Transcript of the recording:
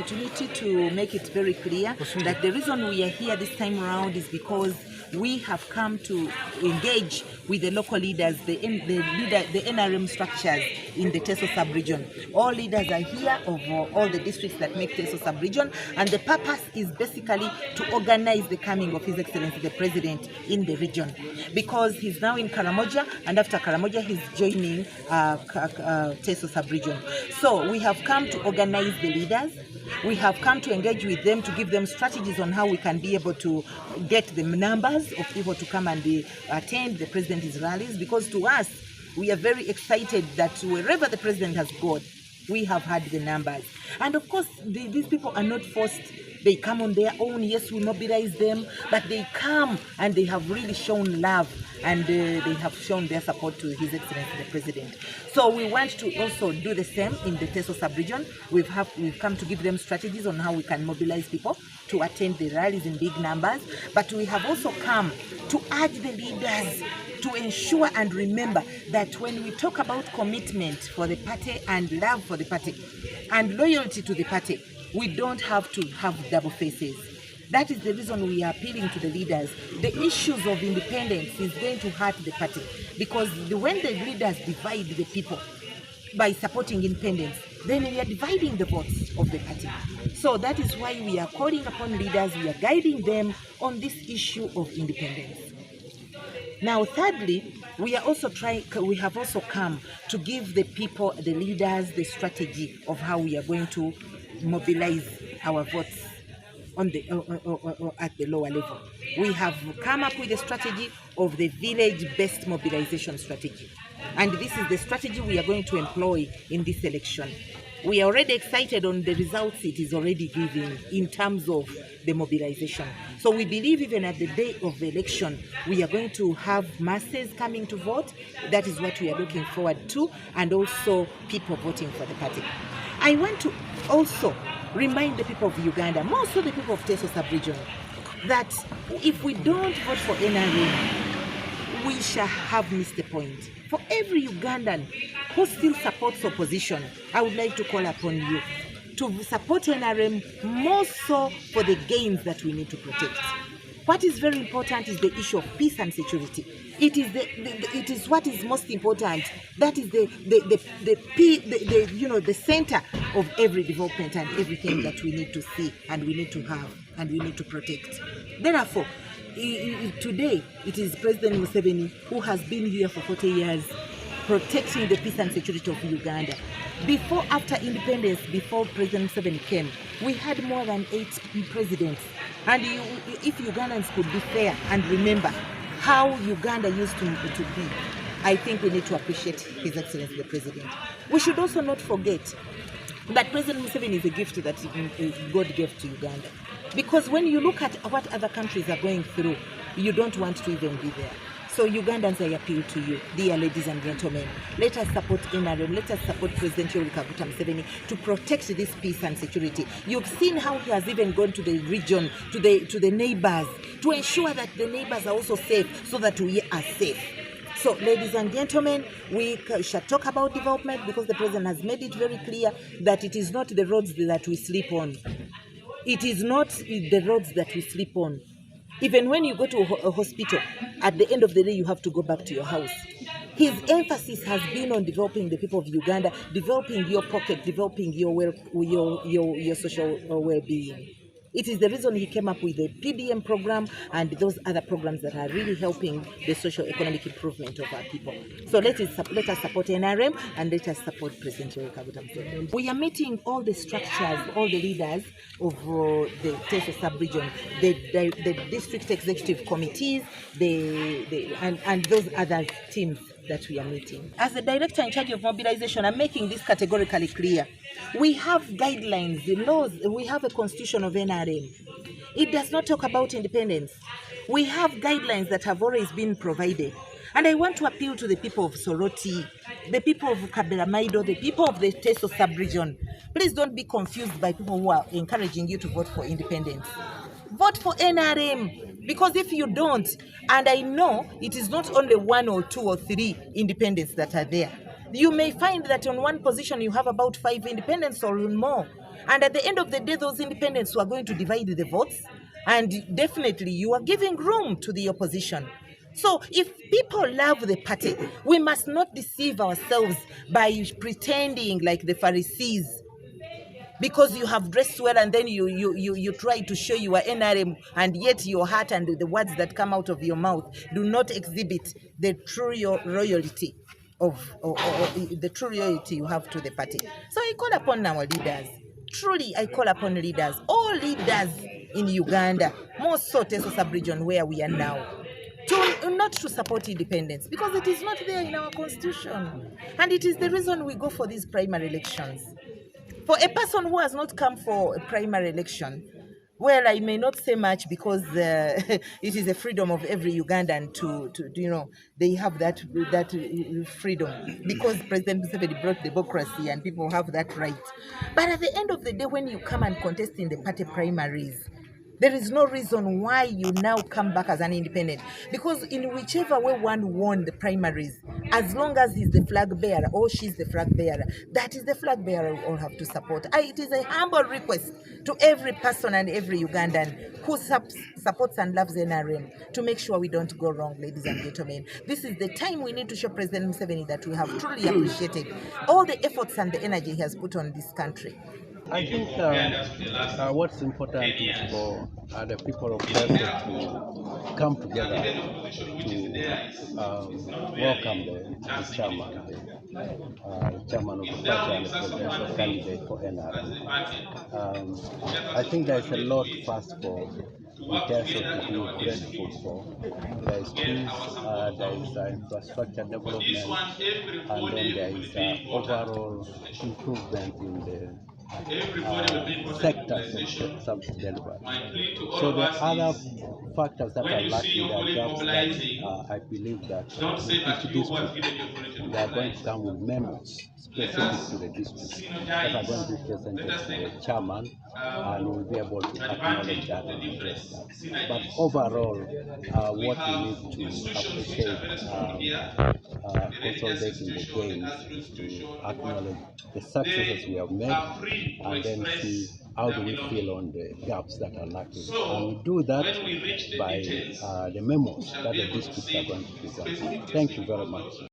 opportunity to make it very clear that the reason we are here this time around is because we have come to engage with the local leaders, the NRM structures in the Teso sub-region. All leaders are here of all the districts that make Teso sub-region, and the purpose is basically to organize the coming of His Excellency the President in the region, because he's now in Karamoja, and after Karamoja he's joining Teso sub-region. So we have come to organize the leaders. We have come to engage with them to give them strategies on how we can be able to get the numbers of people to come and attend the president's rallies, because to us, we are very excited that wherever the president has gone, we have had the numbers. And of course, these people are not forced. They come on their own. Yes, we mobilize them, but they come and they have really shown love, and they have shown their support to His Excellency the President. So we want to also do the same in the Teso sub-region. We've come to give them strategies on how we can mobilize people to attend the rallies in big numbers, but we have also come to urge the leaders to ensure and remember that when we talk about commitment for the party and love for the party and loyalty to the party, we don't have to have double faces. That is the reason we are appealing to the leaders. The issues of independence is going to hurt the party, because when the leaders divide the people by supporting independence, then we are dividing the votes of the party. So that is why we are calling upon leaders, we are guiding them on this issue of independence. Now, thirdly, we have also come to give the people, the leaders, the strategy of how we are going to mobilize our votes on the at the lower level. We have come up with a strategy of the village-based mobilization strategy, and this is the strategy we are going to employ in this election. We are already excited on the results it is already giving in terms of the mobilization. So we believe even at the day of the election, we are going to have masses coming to vote. That is what we are looking forward to, and also people voting for the party. I want to also remind the people of Uganda, more so the people of Teso sub-region, that if we don't vote for NRM, we shall have missed the point. For every Ugandan who still supports opposition, I would like to call upon you to support NRM, more so for the gains that we need to protect. What is very important is the issue of peace and security. It is what is most important. That is the center of every development and everything that we need to see and we need to have and we need to protect. Therefore, today it is President Museveni who has been here for 40 years protecting the peace and security of Uganda. Before, after independence, before President Museveni came, we had more than 8 presidents. And if Ugandans could be fair and remember how Uganda used to be, I think we need to appreciate His Excellency the President. We should also not forget that President Museveni is a gift that God gave to Uganda. Because when you look at what other countries are going through, you don't want to even be there. So Ugandans, I appeal to you, dear ladies and gentlemen, let us support NRM, let us support President Museveni to protect this peace and security. You've seen how he has even gone to the region, to the neighbors, to ensure that the neighbors are also safe, so that we are safe. So, ladies and gentlemen, we shall talk about development, because the President has made it very clear that it is not the roads that we sleep on. It is not the roads that we sleep on. Even when you go to a hospital, at the end of the day, you have to go back to your house. His emphasis has been on developing the people of Uganda, developing your pocket, developing your social well-being. It is the reason he came up with the PBM program and those other programs that are really helping the socio-economic improvement of our people. So let us support NRM and let us support President Museveni. We are meeting all the structures, all the leaders of the Teso sub-region, the district executive committees, and those other teams that we are meeting. As the director in charge of mobilization, I'm making this categorically clear. We have guidelines, the laws, we have a constitution of NRM. It does not talk about independence. We have guidelines that have always been provided. And I want to appeal to the people of Soroti, the people of Kaberamaido, the people of the Teso sub-region. Please don't be confused by people who are encouraging you to vote for independence. Vote for NRM, because if you don't, and I know it is not only 1 or 2 or 3 independents that are there, you may find that on one position you have about 5 independents or more. And at the end of the day, those independents who are going to divide the votes, and definitely you are giving room to the opposition. So if people love the party, we must not deceive ourselves by pretending like the Pharisees, because you have dressed well and then you try to show you are NRM, and yet your heart and the words that come out of your mouth do not exhibit the true royalty of the true loyalty you have to the party. So I call upon our leaders. Truly, I call upon leaders, all leaders in Uganda, more so Teso sub-region where we are now, to not to support independence, because it is not there in our constitution, and it is the reason we go for these primary elections. For a person who has not come for a primary election, well, I may not say much, because it is a freedom of every Ugandan to they have that freedom, because President Museveni brought democracy and people have that right. But at the end of the day, when you come and contest in the party primaries, there is no reason why you now come back as an independent, because in whichever way one won the primaries, as long as he's the flag bearer or she's the flag bearer, that is the flag bearer we all have to support. It is a humble request to every person and every Ugandan who supports and loves NRM to make sure we don't go wrong, ladies and gentlemen. This is the time we need to show President Museveni that we have truly appreciated all the efforts and the energy he has put on this country. I think what's important is for the people of Teso to come together to welcome the chairman, the chairman of the party and the presidential candidate for NRM. I think there's a lot first for Teso to be grateful for. There is peace, there is infrastructure development, and then there is overall improvement in the sectors of service delivery. So the other factors that are lacking, there are gaps that I believe that in each district they are going to come with memos specific to the district that are going to be presented to the chairman, and we'll be able to acknowledge that and address that. But overall, what we need to appreciate consolidating the gains is to acknowledge the successes we have made, and then see how do we fill on the gaps that are lacking. And we do that by the memos that the districts are going to present. Thank you very much.